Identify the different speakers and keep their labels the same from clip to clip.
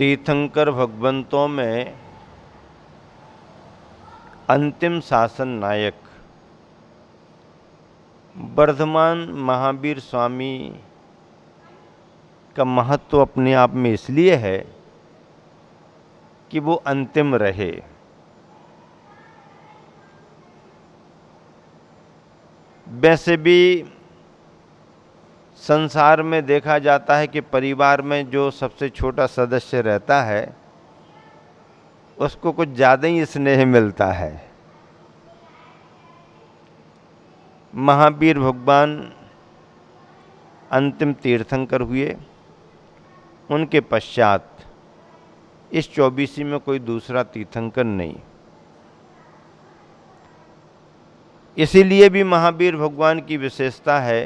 Speaker 1: तीर्थंकर भगवंतों में अंतिम शासन नायक वर्धमान महावीर स्वामी का महत्व अपने आप में इसलिए है कि वो अंतिम रहे। वैसे भी संसार में देखा जाता है कि परिवार में जो सबसे छोटा सदस्य रहता है उसको कुछ ज़्यादा ही स्नेह मिलता है। महावीर भगवान अंतिम तीर्थंकर हुए, उनके पश्चात इस 24 में कोई दूसरा तीर्थंकर नहीं। इसीलिए भी महावीर भगवान की विशेषता है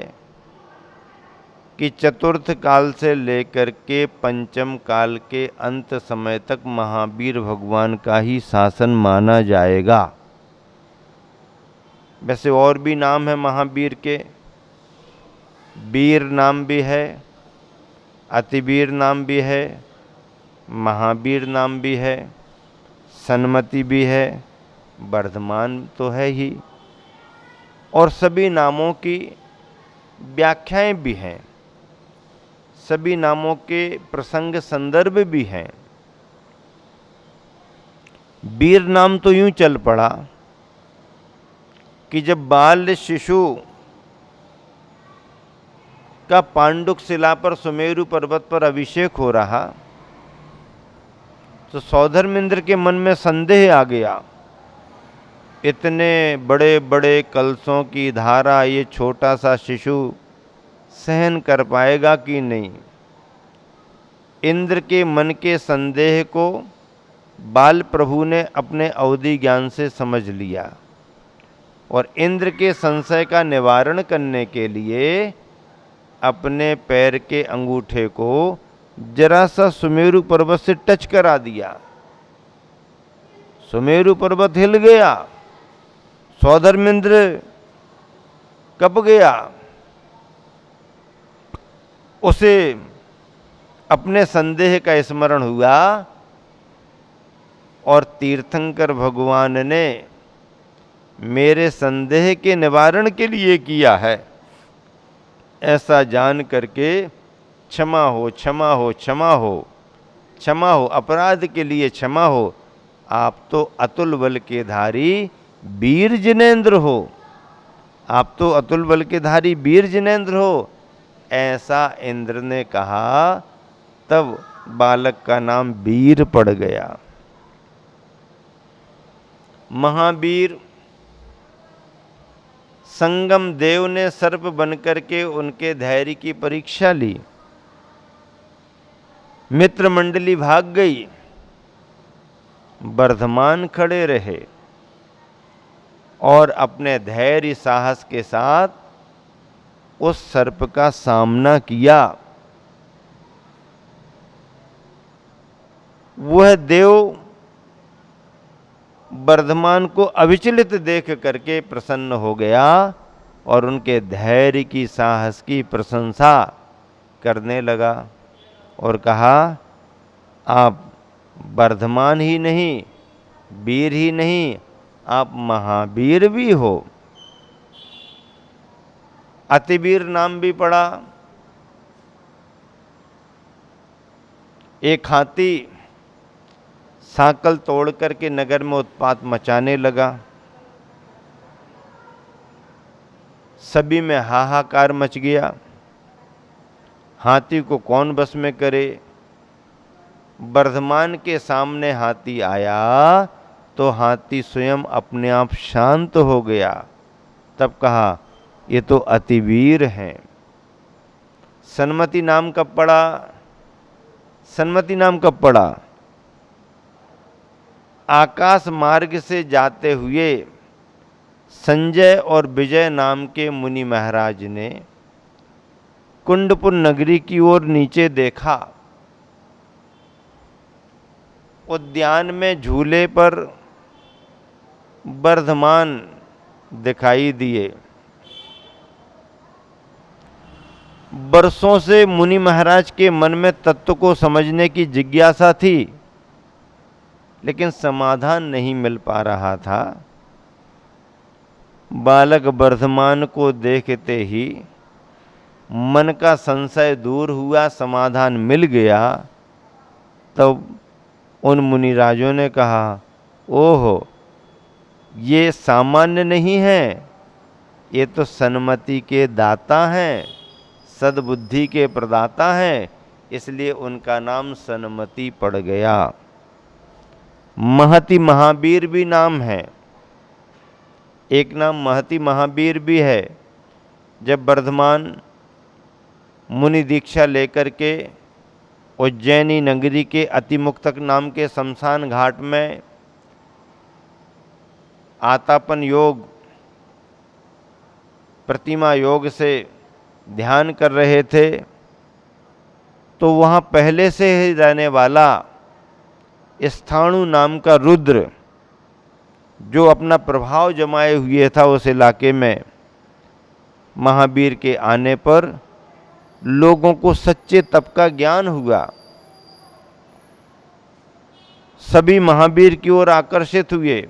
Speaker 1: कि चतुर्थ काल से लेकर के पंचम काल के अंत समय तक महावीर भगवान का ही शासन माना जाएगा। वैसे और भी नाम है महावीर के, वीर नाम भी है, अतिवीर नाम भी है, महावीर नाम भी है, सन्मति भी है, वर्धमान तो है ही, और सभी नामों की व्याख्याएं भी हैं, सभी नामों के प्रसंग संदर्भ भी हैं। वीर नाम तो यूं चल पड़ा कि जब बाल शिशु का पांडुक शिला पर सुमेरु पर्वत पर अभिषेक हो रहा तो सौधर्मेंद्र के मन में संदेह आ गया, इतने बड़े बड़े कलशों की धारा ये छोटा सा शिशु सहन कर पाएगा कि नहीं। इंद्र के मन के संदेह को बाल प्रभु ने अपने अवधि ज्ञान से समझ लिया और इंद्र के संशय का निवारण करने के लिए अपने पैर के अंगूठे को जरा सा सुमेरु पर्वत से टच करा दिया। सुमेरु पर्वत हिल गया, सौधर्मेंद्र कँप गया। उसे अपने संदेह का स्मरण हुआ और तीर्थंकर भगवान ने मेरे संदेह के निवारण के लिए किया है ऐसा जान करके क्षमा हो, क्षमा हो, क्षमा हो, क्षमा हो, अपराध के लिए क्षमा हो, आप तो अतुल बल के धारी वीर जिनेंद्र हो, आप तो अतुल बल के धारी वीर जिनेंद्र हो, ऐसा इंद्र ने कहा। तब बालक का नाम वीर पड़ गया। महावीर संगम देव ने सर्प बनकर के उनके धैर्य की परीक्षा ली। मित्र मंडली भाग गई, वर्धमान खड़े रहे और अपने धैर्य साहस के साथ उस सर्प का सामना किया। वह देव वर्धमान को अविचलित देख करके प्रसन्न हो गया और उनके धैर्य की, साहस की प्रशंसा करने लगा और कहा, आप वर्धमान ही नहीं, वीर ही नहीं, आप महावीर भी हो। अतिवीर नाम भी पड़ा। एक हाथी सांकल तोड़ करके नगर में उत्पात मचाने लगा। सभी में हाहाकार मच गया। हाथी को कौन बस में करे। वर्धमान के सामने हाथी आया तो हाथी स्वयं अपने आप शांत हो गया। तब कहा, ये तो अतिवीर हैं। सन्मति नाम कब पड़ा? सन्मति नाम कब पड़ा? आकाश मार्ग से जाते हुए संजय और विजय नाम के मुनि महाराज ने कुंडपुर नगरी की ओर नीचे देखा। उद्यान में झूले पर वर्धमान दिखाई दिए। वर्षों से मुनि महाराज के मन में तत्व को समझने की जिज्ञासा थी, लेकिन समाधान नहीं मिल पा रहा था। बालक वर्धमान को देखते ही मन का संशय दूर हुआ, समाधान मिल गया। तब उन मुनिराजों ने कहा, ओहो, ये सामान्य नहीं है, ये तो सन्मति के दाता हैं, सद्बुद्धि के प्रदाता हैं, इसलिए उनका नाम सन्मति पड़ गया। महति महावीर भी नाम है, एक नाम महति महावीर भी है। जब वर्धमान मुनि दीक्षा लेकर के उज्जैनी नगरी के अतिमुक्तक नाम के शमशान घाट में आतापन योग, प्रतिमा योग से ध्यान कर रहे थे, तो वहाँ पहले से ही रहने वाला स्थाणु नाम का रुद्र, जो अपना प्रभाव जमाए हुए था उस इलाके में, महावीर के आने पर लोगों को सच्चे तप का ज्ञान हुआ। सभी महावीर की ओर आकर्षित हुए।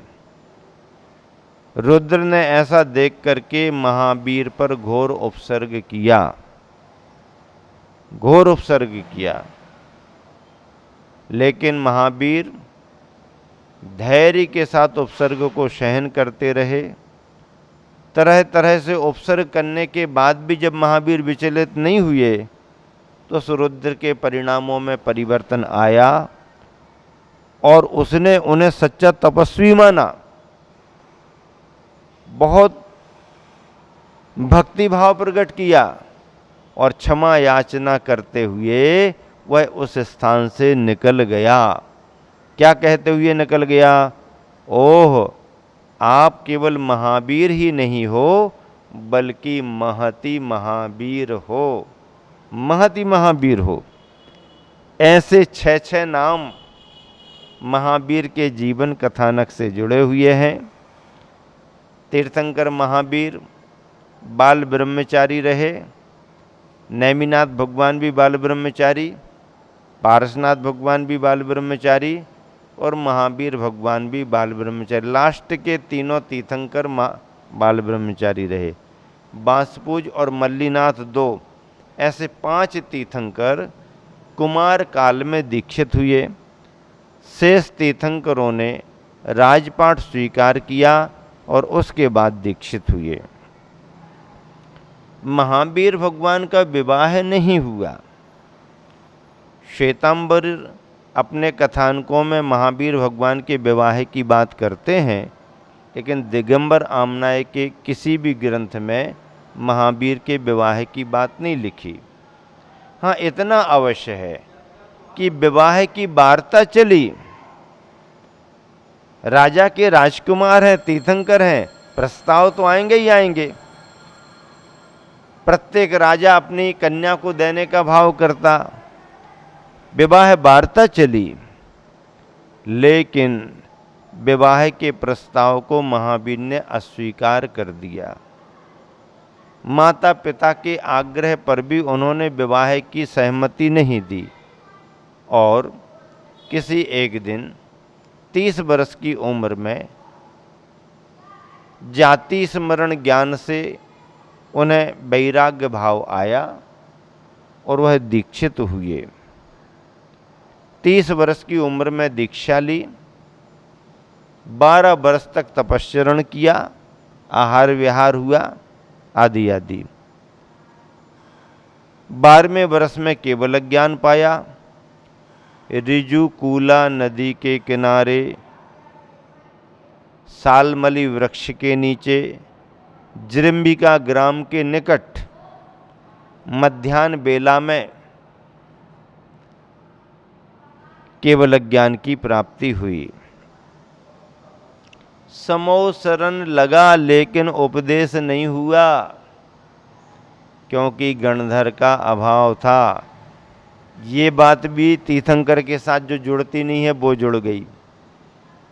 Speaker 1: रुद्र ने ऐसा देख करके महावीर पर घोर उपसर्ग किया, घोर उपसर्ग किया। लेकिन महावीर धैर्य के साथ उपसर्ग को सहन करते रहे। तरह तरह से उपसर्ग करने के बाद भी जब महावीर विचलित नहीं हुए, तो उस रुद्र के परिणामों में परिवर्तन आया और उसने उन्हें सच्चा तपस्वी माना। बहुत भक्ति भाव प्रकट किया और क्षमा याचना करते हुए वह उस स्थान से निकल गया। क्या कहते हुए निकल गया? ओह, आप केवल महावीर ही नहीं हो, बल्कि महति महावीर हो, महति महावीर हो। ऐसे 6 नाम महावीर के जीवन कथानक से जुड़े हुए हैं। तीर्थंकर महावीर बाल ब्रह्मचारी रहे, नेमिनाथ भगवान भी बाल ब्रह्मचारी, पारसनाथ भगवान भी बाल ब्रह्मचारी और महावीर भगवान भी बाल ब्रह्मचारी। लास्ट के तीनों तीर्थंकर बाल ब्रह्मचारी रहे। बांसपूज और मल्लीनाथ 2, ऐसे 5 तीर्थंकर कुमार काल में दीक्षित हुए। शेष तीर्थंकरों ने राजपाट स्वीकार किया और उसके बाद दीक्षित हुए। महावीर भगवान का विवाह नहीं हुआ। श्वेतांबर अपने कथानकों में महावीर भगवान के विवाह की बात करते हैं, लेकिन दिगंबर आमनाय के किसी भी ग्रंथ में महावीर के विवाह की बात नहीं लिखी। हाँ, इतना अवश्य है कि विवाह की वार्ता चली। राजा के राजकुमार हैं, तीर्थंकर हैं, प्रस्ताव तो आएंगे ही आएंगे। प्रत्येक राजा अपनी कन्या को देने का भाव करता। विवाह वार्ता चली, लेकिन विवाह के प्रस्ताव को महावीर ने अस्वीकार कर दिया। माता पिता के आग्रह पर भी उन्होंने विवाह की सहमति नहीं दी और किसी एक दिन 30 वर्ष की उम्र में जाति स्मरण ज्ञान से उन्हें वैराग्य भाव आया और वह दीक्षित हुए। 30 वर्ष की उम्र में दीक्षा ली, 12 वर्ष तक तपस्चरण किया, आहार विहार हुआ आदि आदि। 12वें वर्ष में केवल ज्ञान पाया। रिजुकूला नदी के किनारे सालमली वृक्ष के नीचे जृंबिका ग्राम के निकट मध्याह्न बेला में केवल ज्ञान की प्राप्ति हुई। समोसरण लगा, लेकिन उपदेश नहीं हुआ, क्योंकि गणधर का अभाव था। ये बात भी तीर्थंकर के साथ जो जुड़ती नहीं है वो जुड़ गई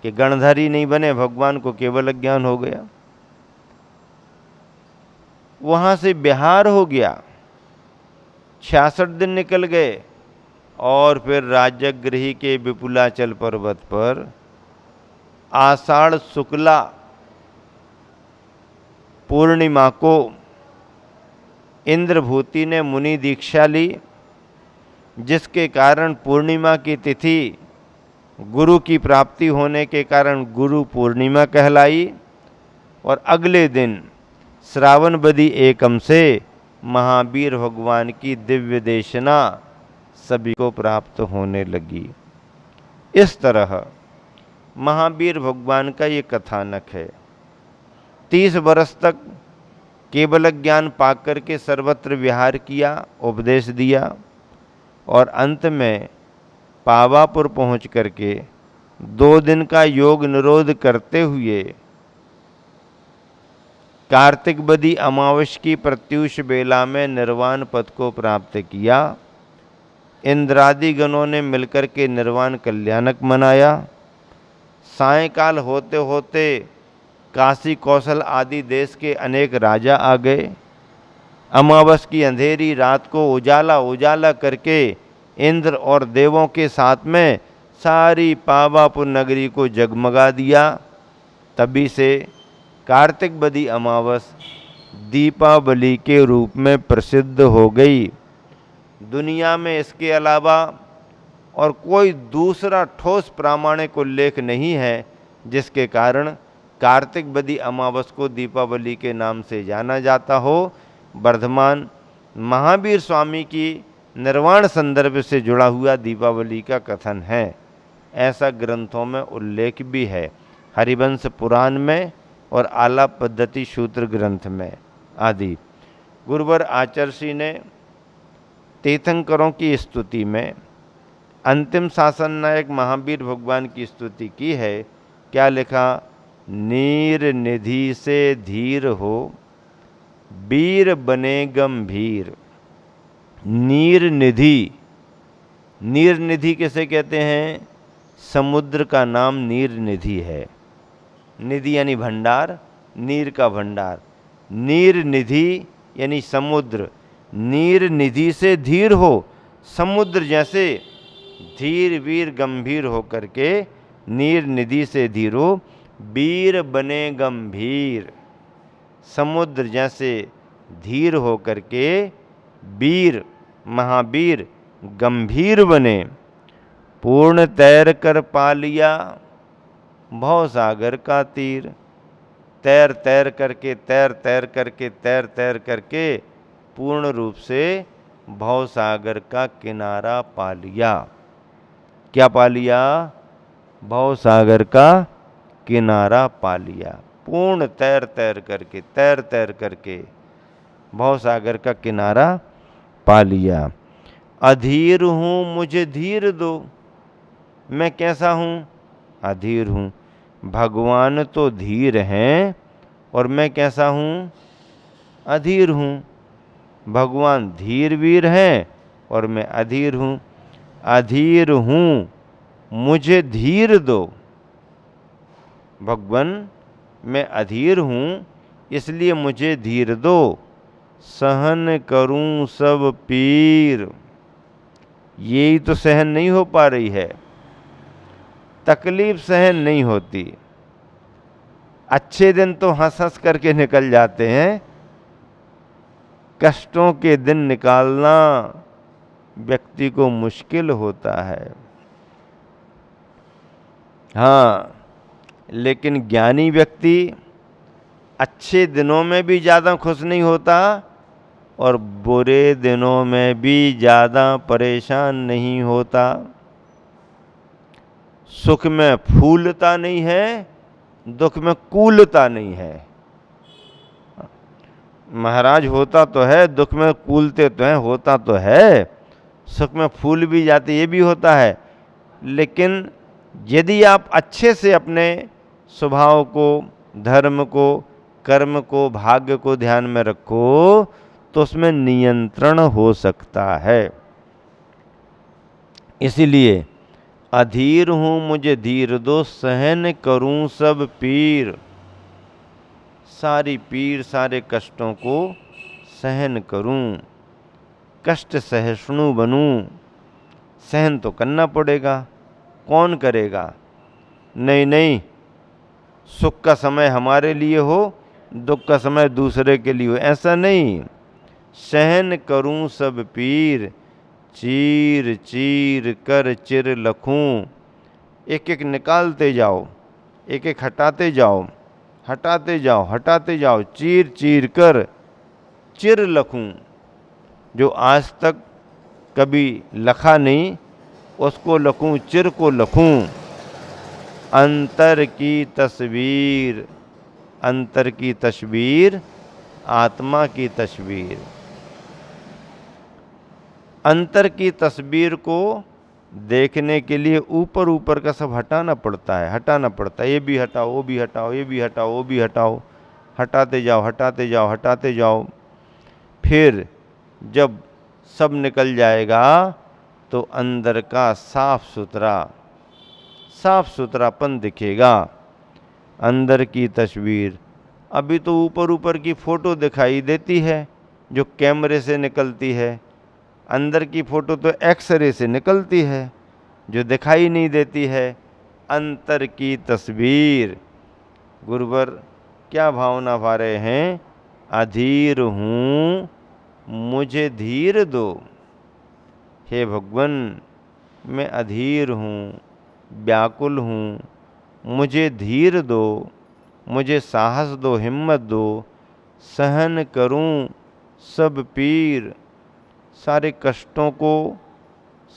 Speaker 1: कि गणधर ही नहीं बने, भगवान को केवल ज्ञान हो गया। वहाँ से बिहार हो गया। 66 दिन निकल गए और फिर राजगृह के विपुलाचल पर्वत पर आषाढ़ शुक्ला पूर्णिमा को इंद्रभूति ने मुनि दीक्षा ली, जिसके कारण पूर्णिमा की तिथि गुरु की प्राप्ति होने के कारण गुरु पूर्णिमा कहलाई। और अगले दिन श्रावण बदी एकम से महावीर भगवान की दिव्य देशना सभी को प्राप्त होने लगी। इस तरह महावीर भगवान का ये कथानक है। 30 वर्ष तक केवल ज्ञान पाकर के सर्वत्र विहार किया, उपदेश दिया और अंत में पावापुर पहुँच करके 2 दिन का योग निरोध करते हुए कार्तिक बदी अमावस की प्रत्यूष बेला में निर्वाण पद को प्राप्त किया। इंद्रादि गणों ने मिलकर के निर्वाण कल्याणक मनाया। सायंकाल होते होते काशी कौशल आदि देश के अनेक राजा आ गए। अमावस की अंधेरी रात को उजाला उजाला करके इंद्र और देवों के साथ में सारी पावापुर नगरी को जगमगा दिया। तभी से कार्तिक बदी अमावस दीपावली के रूप में प्रसिद्ध हो गई। दुनिया में इसके अलावा और कोई दूसरा ठोस प्रामाणिक उल्लेख नहीं है जिसके कारण कार्तिक बदी अमावस को दीपावली के नाम से जाना जाता हो। वर्धमान महावीर स्वामी की निर्वाण संदर्भ से जुड़ा हुआ दीपावली का कथन है, ऐसा ग्रंथों में उल्लेख भी है, हरिवंश पुराण में और आलाप पद्धति सूत्र ग्रंथ में आदि। गुरुवर आचार्य ने तीर्थंकरों की स्तुति में अंतिम शासन नायक महावीर भगवान की स्तुति की है। क्या लिखा? नीर निधि से धीर हो, वीर बने गंभीर। नीर निधि, नीर निधि किसे कहते हैं? समुद्र का नाम नीर निधि है। निधि यानी भंडार, नीर का भंडार। नीर निधि यानी समुद्र। नीर निधि से धीर हो, समुद्र जैसे धीर वीर गंभीर हो करके नीर निधि से धीर हो, वीर बने गंभीर। समुद्र जैसे धीर हो करके वीर महावीर गंभीर बने। पूर्ण तैर कर पा लिया भव सागर का तीर। तैर तैर करके तैर तैर करके तैर तैर करके पूर्ण रूप से भव सागर का किनारा पा लिया। क्या पा लिया? भव सागर का किनारा पा लिया। पूर्ण तैर तैर करके भव सागर का किनारा पा लिया। अधीर हूँ मुझे धीर दो। मैं कैसा हूँ? अधीर हूँ। भगवान तो धीर हैं और मैं कैसा हूँ? अधीर हूँ। भगवान धीर वीर हैं और मैं अधीर हूँ। अधीर हूँ मुझे धीर दो। भगवान मैं अधीर हूँ इसलिए मुझे धीर दो। सहन करूँ सब पीर। यही तो सहन नहीं हो पा रही है, तकलीफ सहन नहीं होती। अच्छे दिन तो हंस हंस करके निकल जाते हैं, कष्टों के दिन निकालना व्यक्ति को मुश्किल होता है। हाँ, लेकिन ज्ञानी व्यक्ति अच्छे दिनों में भी ज़्यादा खुश नहीं होता और बुरे दिनों में भी ज़्यादा परेशान नहीं होता। सुख में फूलता नहीं है, दुख में कूलता नहीं है। महाराज होता तो है, दुख में कूलते तो हैं, होता तो है, सुख में फूल भी जाते ये भी होता है। लेकिन यदि आप अच्छे से अपने स्वभाव को, धर्म को, कर्म को, भाग्य को ध्यान में रखो तो उसमें नियंत्रण हो सकता है। इसीलिए अधीर हूँ मुझे धीर दो, सहन करूँ सब पीर। सारी पीर सारे कष्टों को सहन करूँ। कष्ट सहिष्णु बनूं। सहन तो करना पड़ेगा, कौन करेगा? नहीं नहीं, सुख का समय हमारे लिए हो, दुख का समय दूसरे के लिए हो, ऐसा नहीं। सहन करूं सब पीर, चीर चीर कर चिर लखूं। एक एक निकालते जाओ, एक एक हटाते जाओ, हटाते जाओ, हटाते जाओ, चीर चीर कर चिर लखूं। जो आज तक कभी लखा नहीं उसको लखूं, चिर को लखूं। अंतर की तस्वीर, अंतर की तस्वीर, आत्मा की तस्वीर। अंतर की तस्वीर को देखने के लिए ऊपर ऊपर का सब हटाना पड़ता है, हटाना पड़ता है। ये भी हटाओ, वो भी हटाओ, ये भी हटाओ, वो भी हटाओ, हटाते जाओ, हटाते जाओ, हटाते जाओ। फिर जब सब निकल जाएगा तो अंदर का साफ सुथरापन दिखेगा। अंदर की तस्वीर। अभी तो ऊपर ऊपर की फोटो दिखाई देती है जो कैमरे से निकलती है, अंदर की फोटो तो एक्सरे से निकलती है जो दिखाई नहीं देती है। अंतर की तस्वीर। गुरुवर क्या भावना भा रहे हैं? अधीर हूँ मुझे धीर दो। हे भगवन, मैं अधीर हूँ, व्याकुल हूँ, मुझे धीर दो, मुझे साहस दो, हिम्मत दो। सहन करूँ सब पीर, सारे कष्टों को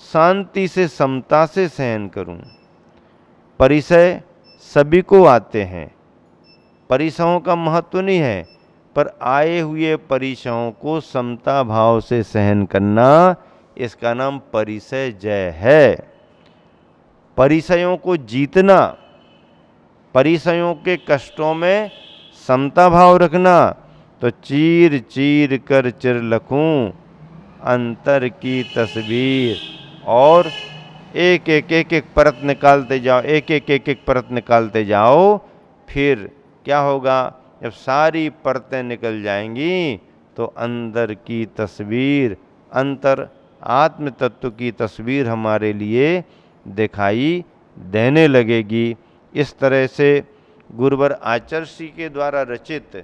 Speaker 1: शांति से, समता से सहन करूं। परिसय सभी को आते हैं, परिसयों का महत्व नहीं है, पर आए हुए परिसयों को समता भाव से सहन करना, इसका नाम परिसय जय है। परिसयों को जीतना, परिसयों के कष्टों में समता भाव रखना, तो चीर चीर कर चिर लखूं अंतर की तस्वीर। और एक एक परत निकालते जाओ, एक एक परत निकालते जाओ। फिर क्या होगा? जब सारी परतें निकल जाएंगी तो अंदर की तस्वीर, अंतर आत्म तत्व की तस्वीर हमारे लिए दिखाई देने लगेगी। इस तरह से गुरुवर आचर्षी के द्वारा रचित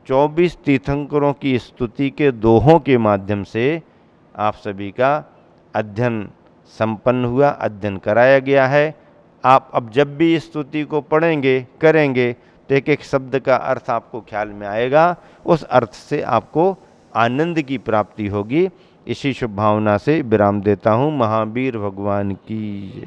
Speaker 1: 24 तीर्थंकरों की स्तुति के दोहों के माध्यम से आप सभी का अध्ययन संपन्न हुआ, अध्ययन कराया गया है। आप अब जब भी इस स्तुति को पढ़ेंगे, करेंगे, तो एक एक शब्द का अर्थ आपको ख्याल में आएगा, उस अर्थ से आपको आनंद की प्राप्ति होगी। इसी शुभ भावना से विराम देता हूँ। महावीर भगवान की जय।